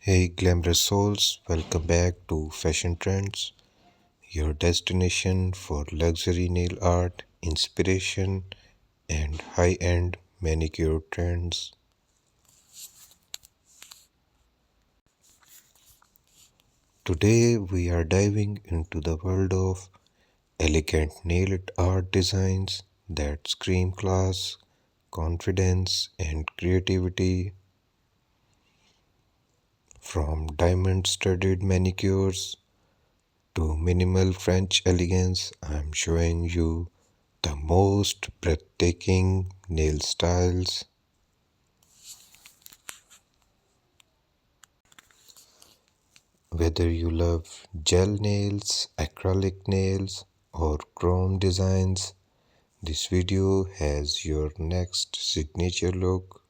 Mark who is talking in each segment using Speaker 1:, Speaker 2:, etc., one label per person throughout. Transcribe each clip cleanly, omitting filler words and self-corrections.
Speaker 1: Hey, glamorous souls, welcome back to Fashion Trends, your destination for luxury nail art, inspiration, and high end manicure trends. Today, we are diving into the world of elegant nail art designs that scream class, confidence, and creativity. From diamond studded manicures to minimal French elegance, I'm showing you the most breathtaking nail styles. Whether you love gel nails, acrylic nails, or chrome designs, this video has your next signature look.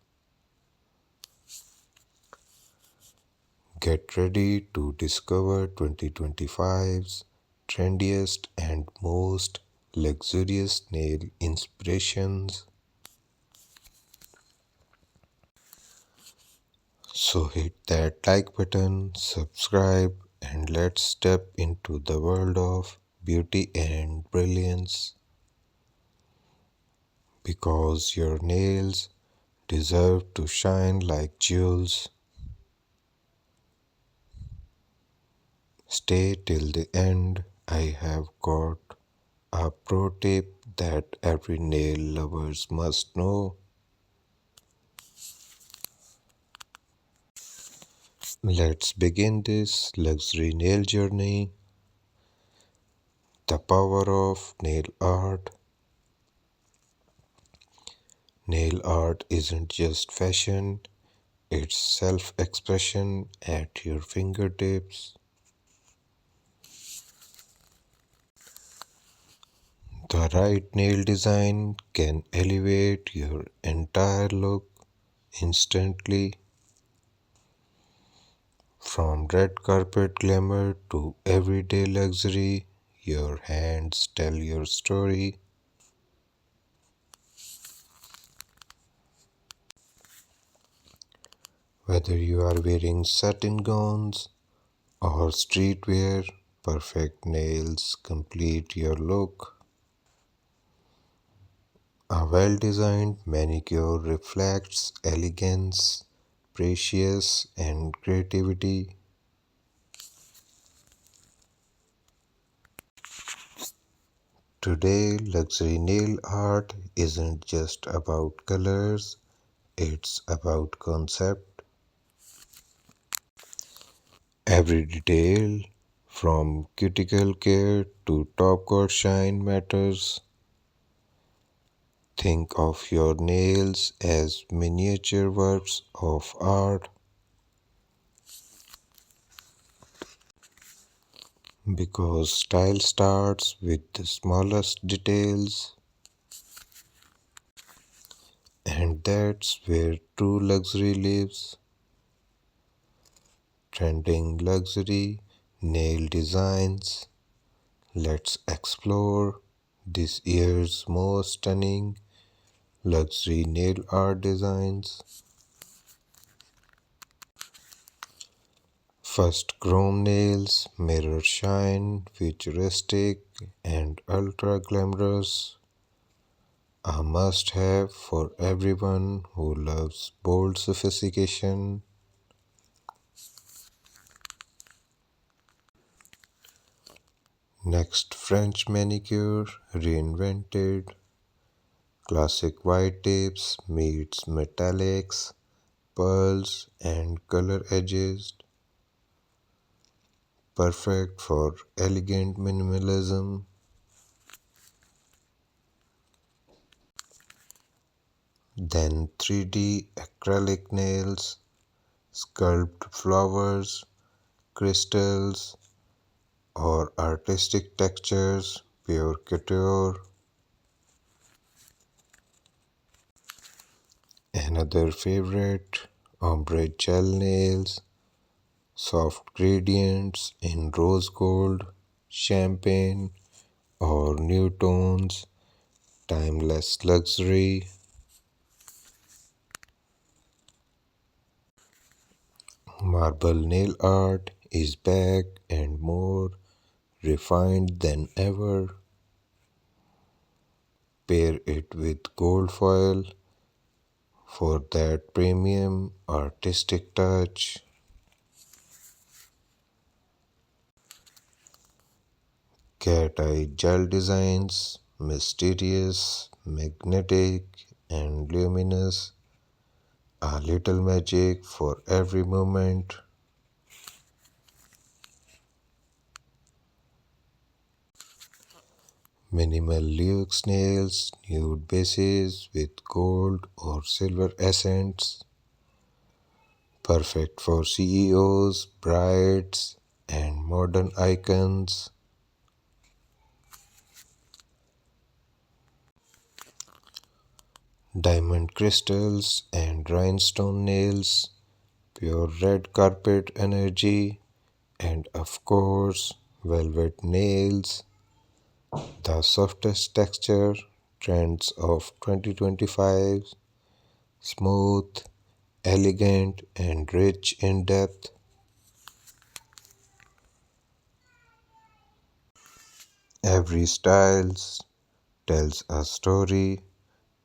Speaker 1: Get ready to discover 2025's trendiest and most luxurious nail inspirations. So hit that like button, subscribe, and let's step into the world of beauty and brilliance because your nails deserve to shine like jewels. Stay till the end. I have got a pro tip that every nail lovers must know. Let's begin this luxury nail journey. The power of nail art. Nail art isn't just fashion, it's self expression at your fingertips. The right nail design can elevate your entire look instantly. From red carpet glamour to everyday luxury, your hands tell your story. Whether you are wearing satin gowns or streetwear, perfect nails complete your look. A well designed manicure reflects elegance, precious, and creativity. Today, luxury nail art isn't just about colors, it's about concept. Every detail, from cuticle care to top coat shine, matters. Think of your nails as miniature works of art because style starts with the smallest details, and that's where true luxury lives. Trending luxury nail designs. Let's explore this year's most stunning luxury nail art designs. First, chrome nails, mirror shine, futuristic, and ultra glamorous. A must have for everyone who loves bold sophistication. Next, French manicure reinvented. Classic white tips meets metallics, pearls, and color edges. Perfect for elegant minimalism. Then 3D acrylic nails, sculpt flowers, crystals, or artistic textures, pure couture. Another favorite, ombre gel nails, soft gradients in rose gold, champagne, or new tones, timeless luxury. Marble nail art is back and more refined than ever. Pair it with gold foil for that premium artistic touch. Cat eye gel designs, mysterious, magnetic, and luminous. A little magic for every moment. Minimal luxe nails, nude bases with gold or silver accents. Perfect for CEOs, brides, and modern icons. Diamond crystals and rhinestone nails, pure red carpet energy, and of course, velvet nails, the softest texture trends of 2025, smooth, elegant, and rich in depth. Every style tells a story.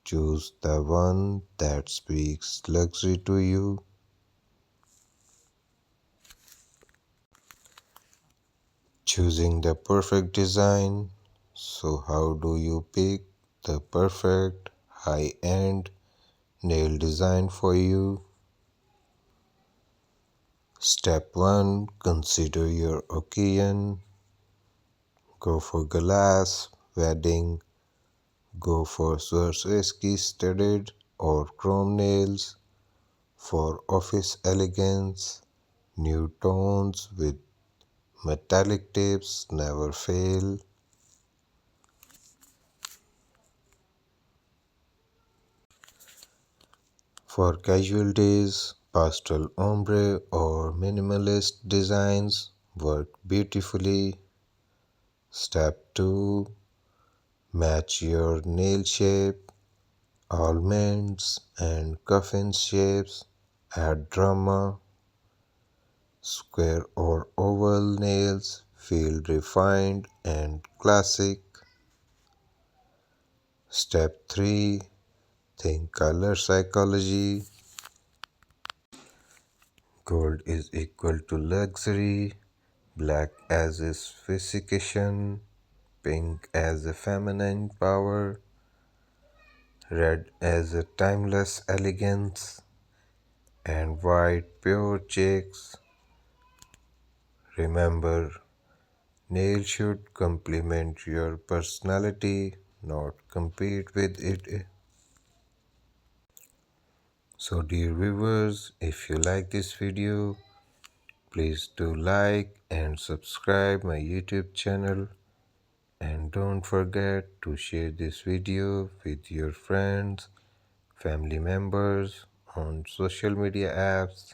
Speaker 1: Choose the one that speaks luxury to you. Choosing the perfect design. So, how do you pick the perfect high end nail design for you? Step 1, consider your occasion. Go for glass, wedding, go for Swarovski studded or chrome nails. For office elegance, new tones with metallic tips never fail. For casual days, pastel ombre or minimalist designs work beautifully. Step 2, match your nail shape. Almonds and coffin shapes add drama. Square or oval nails feel refined and classic. Step 3, think color psychology. Gold is equal to luxury, black as a sophistication, pink as a feminine power, red as a timeless elegance, and white pure chicks. Remember, nails should complement your personality, not compete with it. So, dear viewers, if you like this video, please do like and subscribe my YouTube channel, and don't forget to share this video with your friends, family members on social media apps.